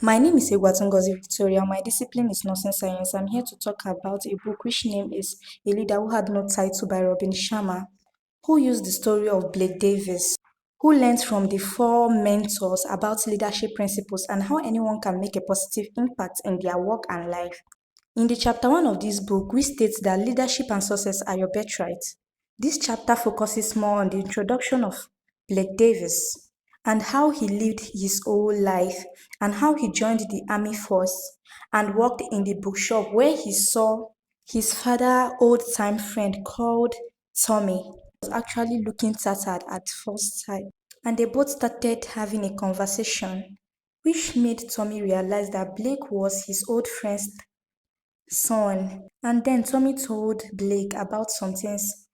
My name is Egwatungozi Victoria. My discipline is nursing science. I'm here to talk about a book which name is A Leader Who Had No Title by Robin Sharma, who used the story of Blake Davis, who learned from the four mentors about leadership principles and how anyone can make a positive impact in their work and life. In the chapter 1 of this book, we state that leadership and success are your birthright. This chapter focuses more on the introduction of Blake Davis and how he lived his whole life and how he joined the army force and worked in the bookshop where he saw his father old-time friend called Tommy was actually looking tattered at first sight. And they both started having a conversation, which made Tommy realize that Blake was his old friend's son. And then Tommy told Blake about some things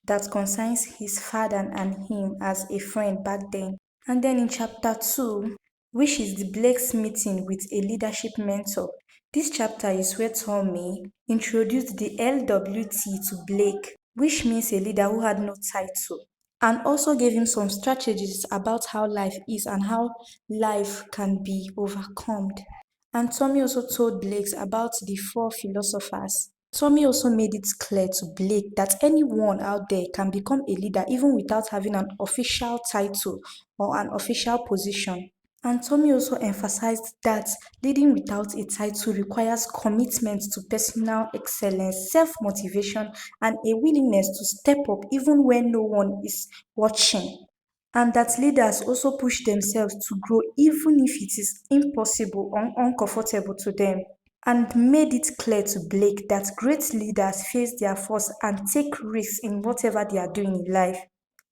that concerns his father and him as a friend back then. And then in chapter 2, which is the Blake's meeting with a leadership mentor, this chapter is where Tommy introduced the LWT to Blake, which means a leader who had no title, and also gave him some strategies about how life is and how life can be overcome. And Tommy also told Blake about the four philosophers. Tommy also made it clear to Blake that anyone out there can become a leader even without having an official title or an official position. And Tommy also emphasized that leading without a title requires commitment to personal excellence, self motivation, and a willingness to step up even when no one is watching. And that leaders also push themselves to grow even if it is impossible or uncomfortable to them, and made it clear to Blake that great leaders face their faults and take risks in whatever they are doing in life.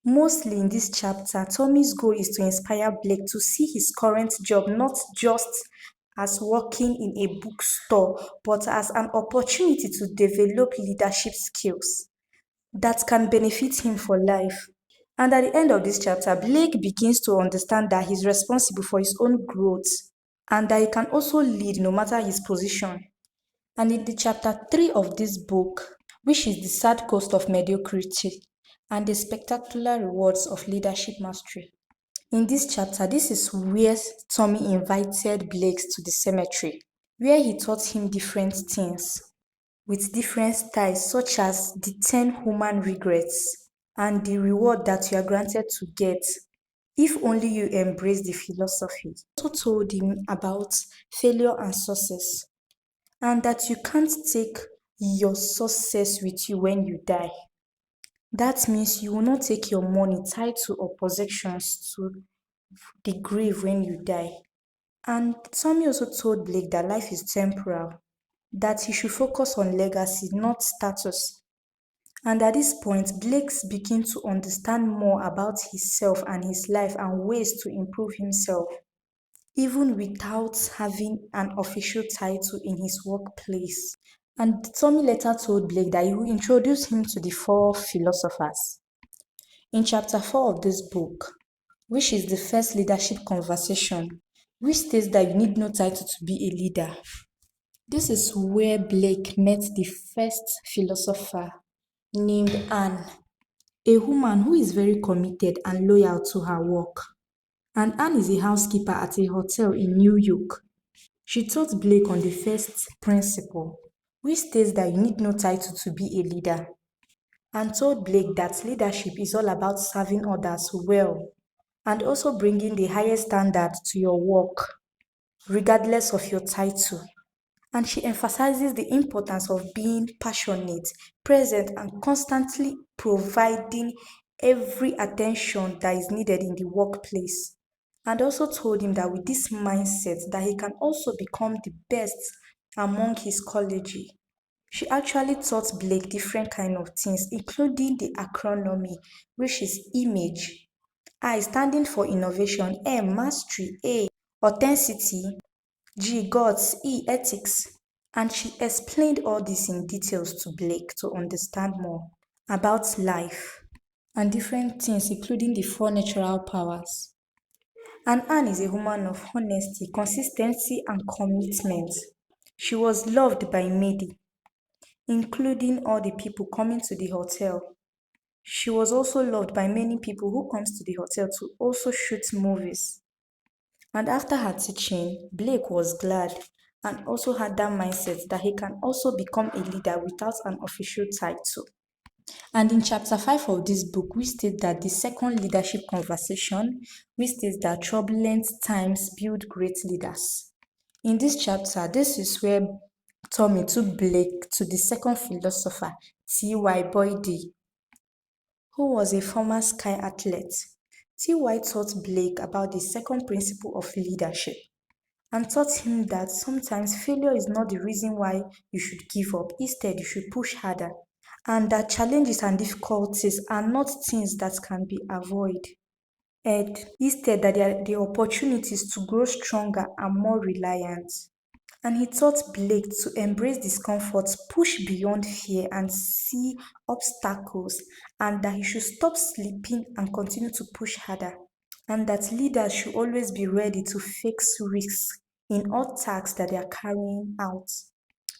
Mostly in this chapter, Tommy's goal is to inspire Blake to see his current job not just as working in a bookstore, but as an opportunity to develop leadership skills that can benefit him for life. And at the end of this chapter, Blake begins to understand that he's responsible for his own growth and that he can also lead no matter his position. And in the chapter 3 of this book, which is the sad cost of mediocrity and the spectacular rewards of leadership mastery. In this chapter, this is where Tommy invited Blake to the cemetery, where he taught him different things with different styles, such as the 10 human regrets and the reward that you are granted to get if only you embrace the philosophy. He also told him about failure and success, and that you can't take your success with you when you die. That means you will not take your money, title, or possessions to the grave when you die. And Tommy also told Blake that life is temporal, that he should focus on legacy, not status. And at this point, Blake began to understand more about himself and his life and ways to improve himself, even without having an official title in his workplace. And Tommy later told Blake that he will introduce him to the four philosophers. In chapter 4 of this book, which is the first leadership conversation, which states that you need no title to be a leader. This is where Blake met the first philosopher named Anne, a woman who is very committed and loyal to her work. And Anne is a housekeeper at a hotel in New York. She taught Blake on the first principle, which states that you need no title to be a leader, and told Blake that leadership is all about serving others well and also bringing the highest standard to your work, regardless of your title. And she emphasizes the importance of being passionate, present, and constantly providing every attention that is needed in the workplace. And also told him that with this mindset that he can also become the best among his college. She actually taught Blake different kind of things, including the acronym, which is image, I standing for innovation, M mastery, A authenticity, G gods, E ethics. And she explained all this in details to Blake to understand more about life and different things, including the four natural powers. And Anne is a woman of honesty, consistency, and commitment. She was loved by many, including all the people coming to the hotel. She was also loved by many people who comes to the hotel to also shoot movies. And after her teaching, Blake was glad and also had that mindset that he can also become a leader without an official title. And in chapter 5 of this book, we state that the second leadership conversation, we state that turbulent times build great leaders. In this chapter, this is where Tommy took Blake to the second philosopher, T.Y. Boydie, who was a former sky athlete. T.Y. taught Blake about the second principle of leadership and taught him that sometimes failure is not the reason why you should give up. Instead, you should push harder, and that challenges and difficulties are not things that can be avoided. And instead, that they are the opportunities to grow stronger and more reliant. And he taught Blake to embrace discomfort, push beyond fear, and see obstacles, and that he should stop sleeping and continue to push harder. And that leaders should always be ready to face risks in all tasks that they are carrying out.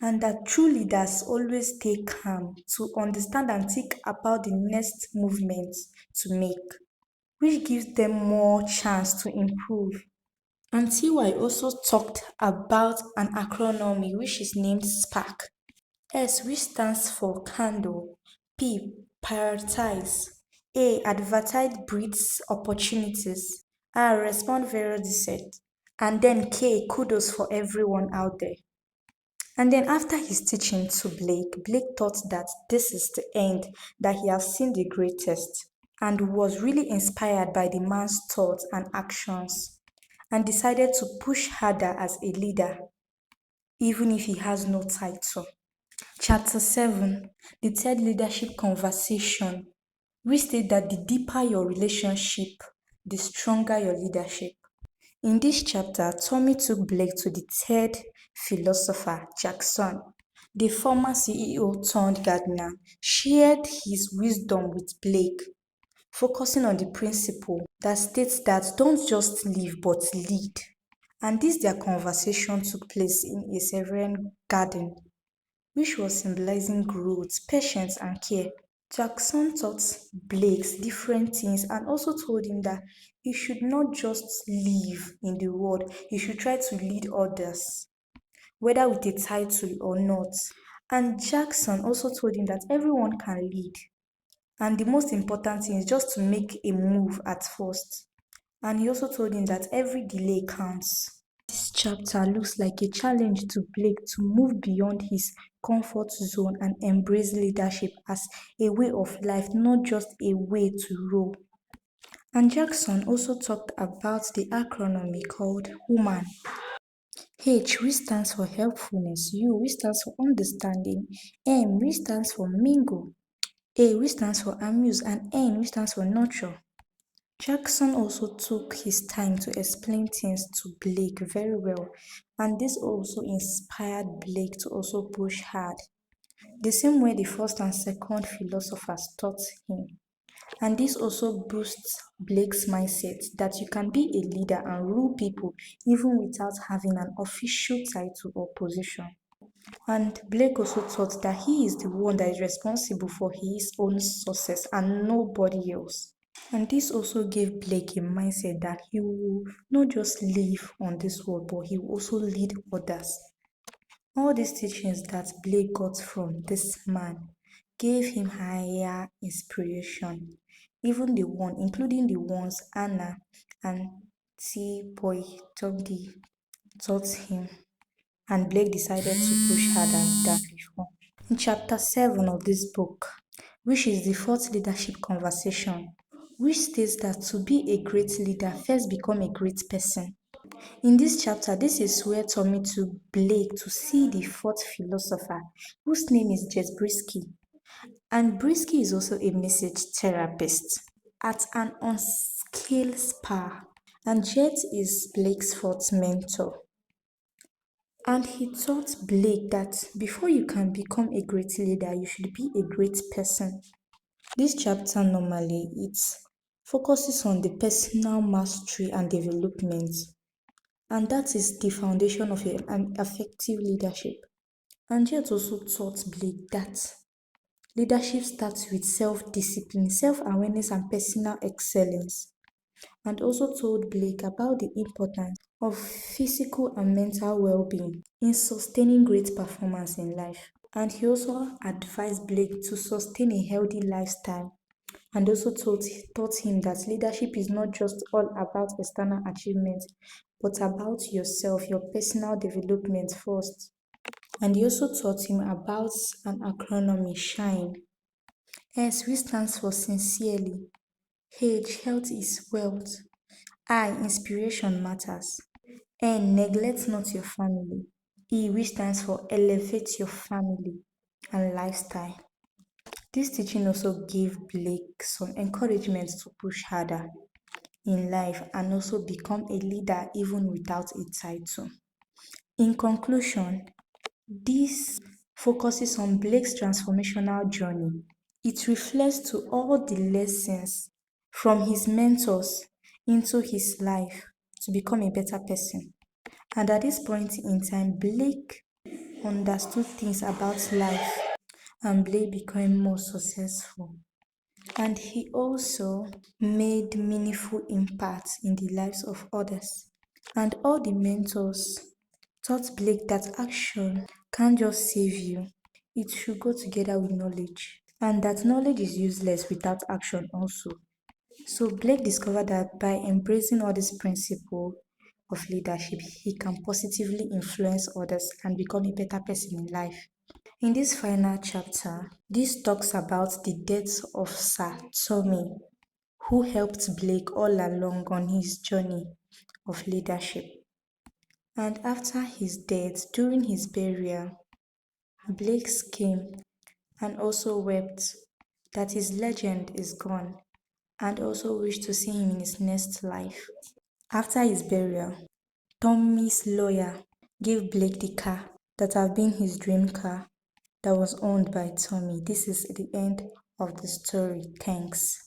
And that true leaders always stay calm to understand and think about the next movement to make, which gives them more chance to improve. And TY also talked about an acronym which is named SPARK. S, which stands for candle. P, prioritize. A, advertise breeds opportunities. R, respond very decent. And then K, kudos for everyone out there. And then after his teaching to Blake, Blake thought that this is the end, that he has seen the greatest, and was really inspired by the man's thoughts and actions, and decided to push harder as a leader, even if he has no title. Chapter 7, the third leadership conversation. We state that the deeper your relationship, the stronger your leadership. In this chapter, Tommy took Blake to the third philosopher, Jackson. The former CEO turned gardener shared his wisdom with Blake, focusing on the principle that states that don't just live but lead. And this their conversation took place in a serene garden, which was symbolizing growth, patience, and care. Jackson taught Blake different things and also told him that he should not just live in the world, he should try to lead others, whether with a title or not. And Jackson also told him that everyone can lead, and the most important thing is just to make a move at first. And he also told him that every delay counts. This chapter looks like a challenge to Blake to move beyond his comfort zone and embrace leadership as a way of life, not just a way to rule. And Jackson also talked about the acronym called WOMAN. H, which stands for helpfulness. U, which stands for understanding. M, which stands for mingle. A, which stands for amuse. And N, which stands for nurture. Jackson also took his time to explain things to Blake very well, and this also inspired Blake to also push hard, the same way the first and second philosophers taught him. And this also boosts Blake's mindset that you can be a leader and rule people even without having an official title or position. And Blake also thought that he is the one that is responsible for his own success and nobody else. And this also gave Blake a mindset that he will not just live on this world, but he will also lead others. All these teachings that Blake got from this man gave him higher inspiration. Even the one, including the ones Anna and T. Boy taught him. And Blake decided to push harder than before. In chapter 7 of this book, which is the fourth leadership conversation, which states that to be a great leader, first become a great person. In this chapter, this is where Tommy took Blake to see the fourth philosopher, whose name is Jet Brisky. And Brisky is also a message therapist at an on-scale spa. And Jet is Blake's fourth mentor. And he taught Blake that before you can become a great leader, you should be a great person. This chapter normally it focuses on the personal mastery and development, and that is the foundation of an effective leadership. And yet also taught Blake that leadership starts with self-discipline, self-awareness, and personal excellence. and also told Blake about the importance of physical and mental well-being in sustaining great performance in life. And he also advised Blake to sustain a healthy lifestyle and also taught him that leadership is not just all about external achievements, but about yourself, your personal development first. And he also taught him about an acronym, SHINE. S, which stands for sincerely. H, health is wealth. I, inspiration matters. N, neglect not your family. E, which stands for elevate your family and lifestyle. This teaching also gave Blake some encouragement to push harder in life and also become a leader even without a title. In conclusion, this focuses on Blake's transformational journey. It reflects to all the lessons from his mentors into his life to become a better person. And at this point in time, Blake understood things about life and Blake became more successful. And he also made meaningful impacts in the lives of others. And all the mentors taught Blake that action can't just save you, it should go together with knowledge. And that knowledge is useless without action also. So Blake discovered that by embracing all these principles of leadership, he can positively influence others and become a better person in life. In this final chapter, this talks about the death of Sir Tommy, who helped Blake all along on his journey of leadership. And after his death, during his burial, Blake came and also wept that his legend is gone and also wished to see him in his next life. After his burial, Tommy's lawyer gave Blake the car that had been his dream car that was owned by Tommy. This is the end of the story. Thanks.